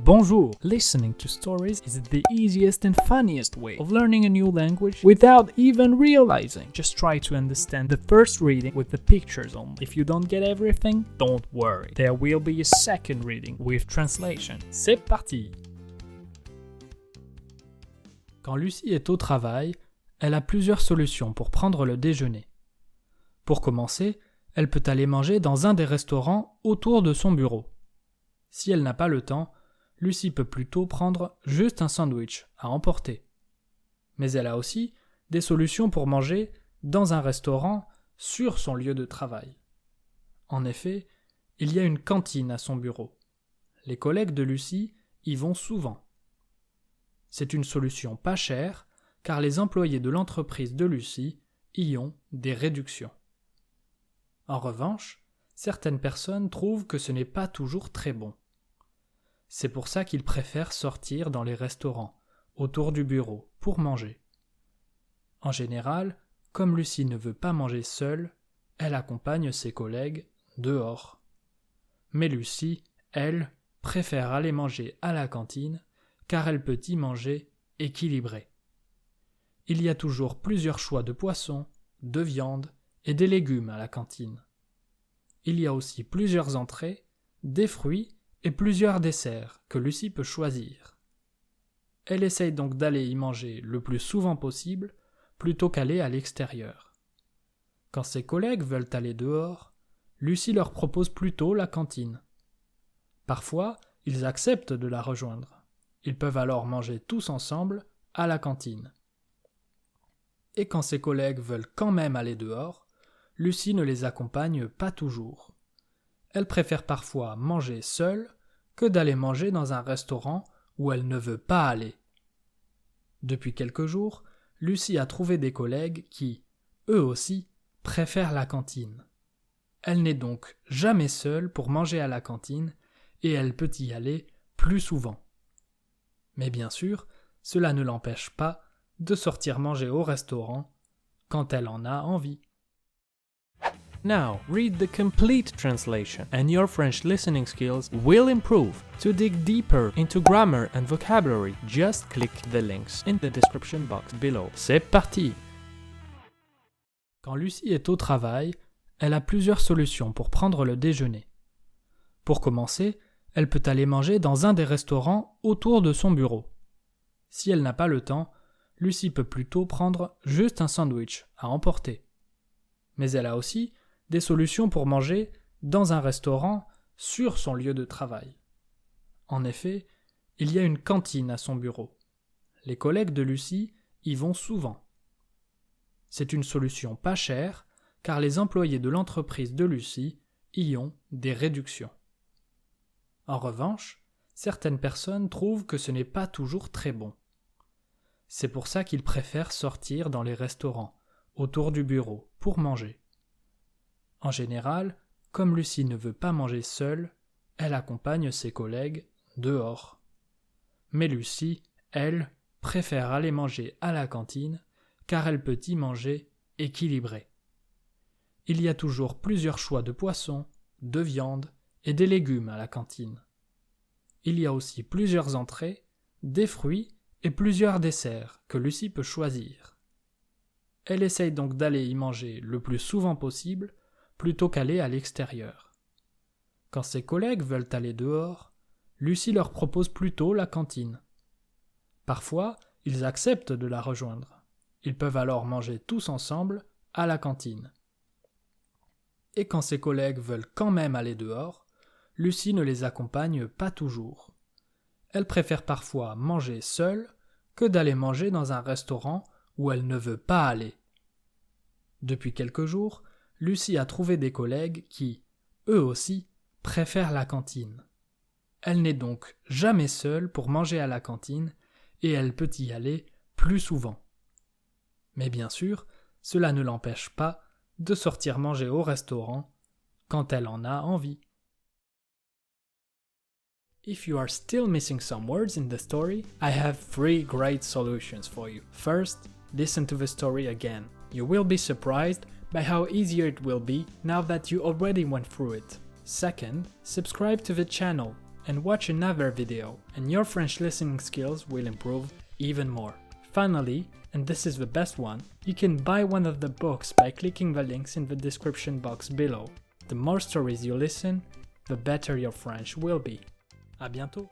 Bonjour! Listening to stories is the easiest and funniest way of learning a new language without even realizing. Just try to understand the first reading with the pictures only. If you don't get everything, don't worry. There will be a second reading with translation. C'est parti! Quand Lucie est au travail, elle a plusieurs solutions pour prendre le déjeuner. Pour commencer, elle peut aller manger dans un des restaurants autour de son bureau. Si elle n'a pas le temps, Lucie peut plutôt prendre juste un sandwich à emporter. Mais elle a aussi des solutions pour manger dans un restaurant sur son lieu de travail. En effet, il y a une cantine à son bureau. Les collègues de Lucie y vont souvent. C'est une solution pas chère, car les employés de l'entreprise de Lucie y ont des réductions. En revanche, certaines personnes trouvent que ce n'est pas toujours très bon. C'est pour ça qu'ils préfèrent sortir dans les restaurants, autour du bureau, pour manger. En général, comme Lucie ne veut pas manger seule, elle accompagne ses collègues dehors. Mais Lucie, elle, préfère aller manger à la cantine, car elle peut y manger équilibré. Il y a toujours plusieurs choix de poissons, de viande et des légumes à la cantine. Il y a aussi plusieurs entrées, des fruits et plusieurs desserts que Lucie peut choisir. Elle essaye donc d'aller y manger le plus souvent possible plutôt qu'aller à l'extérieur. Quand ses collègues veulent aller dehors, Lucie leur propose plutôt la cantine. Parfois, ils acceptent de la rejoindre. Ils peuvent alors manger tous ensemble à la cantine. Et quand ses collègues veulent quand même aller dehors, Lucie ne les accompagne pas toujours. Elle préfère parfois manger seule que d'aller manger dans un restaurant où elle ne veut pas aller. Depuis quelques jours, Lucie a trouvé des collègues qui, eux aussi, préfèrent la cantine. Elle n'est donc jamais seule pour manger à la cantine et elle peut y aller plus souvent. Mais bien sûr, cela ne l'empêche pas de sortir manger au restaurant quand elle en a envie. Now, read the complete translation and your French listening skills will improve. To dig deeper into grammar and vocabulary, just click the links in the description box below. C'est parti! Quand Lucie est au travail, elle a plusieurs solutions pour prendre le déjeuner. Pour commencer, elle peut aller manger dans un des restaurants autour de son bureau. Si elle n'a pas le temps, Lucie peut plutôt prendre juste un sandwich à emporter. Mais elle a aussi des solutions pour manger dans un restaurant sur son lieu de travail. En effet, il y a une cantine à son bureau. Les collègues de Lucie y vont souvent. C'est une solution pas chère, car les employés de l'entreprise de Lucie y ont des réductions. En revanche, certaines personnes trouvent que ce n'est pas toujours très bon. C'est pour ça qu'ils préfèrent sortir dans les restaurants, autour du bureau, pour manger. En général, comme Lucie ne veut pas manger seule, elle accompagne ses collègues dehors. Mais Lucie, elle, préfère aller manger à la cantine, car elle peut y manger équilibré. Il y a toujours plusieurs choix de poissons, de viande et des légumes à la cantine. Il y a aussi plusieurs entrées, des fruits et plusieurs desserts que Lucie peut choisir. Elle essaye donc d'aller y manger le plus souvent possible plutôt qu'aller à l'extérieur. Quand ses collègues veulent aller dehors, Lucie leur propose plutôt la cantine. Parfois, ils acceptent de la rejoindre. Ils peuvent alors manger tous ensemble à la cantine. Et quand ses collègues veulent quand même aller dehors, Lucie ne les accompagne pas toujours. Elle préfère parfois manger seule que d'aller manger dans un restaurant où elle ne veut pas aller. Depuis quelques jours, Lucie a trouvé des collègues qui, eux aussi, préfèrent la cantine. Elle n'est donc jamais seule pour manger à la cantine et elle peut y aller plus souvent. Mais bien sûr, cela ne l'empêche pas de sortir manger au restaurant quand elle en a envie. If you are still missing some words in the story, I have 3 great solutions for you. First, listen to the story again. You will be surprised by how easier it will be now that you already went through it. Second, subscribe to the channel. and watch another video, and your French listening skills will improve even more. Finally, and this is the best one, you can buy one of the books by clicking the links in the description box below. The more stories you listen, the better your French will be. À bientôt!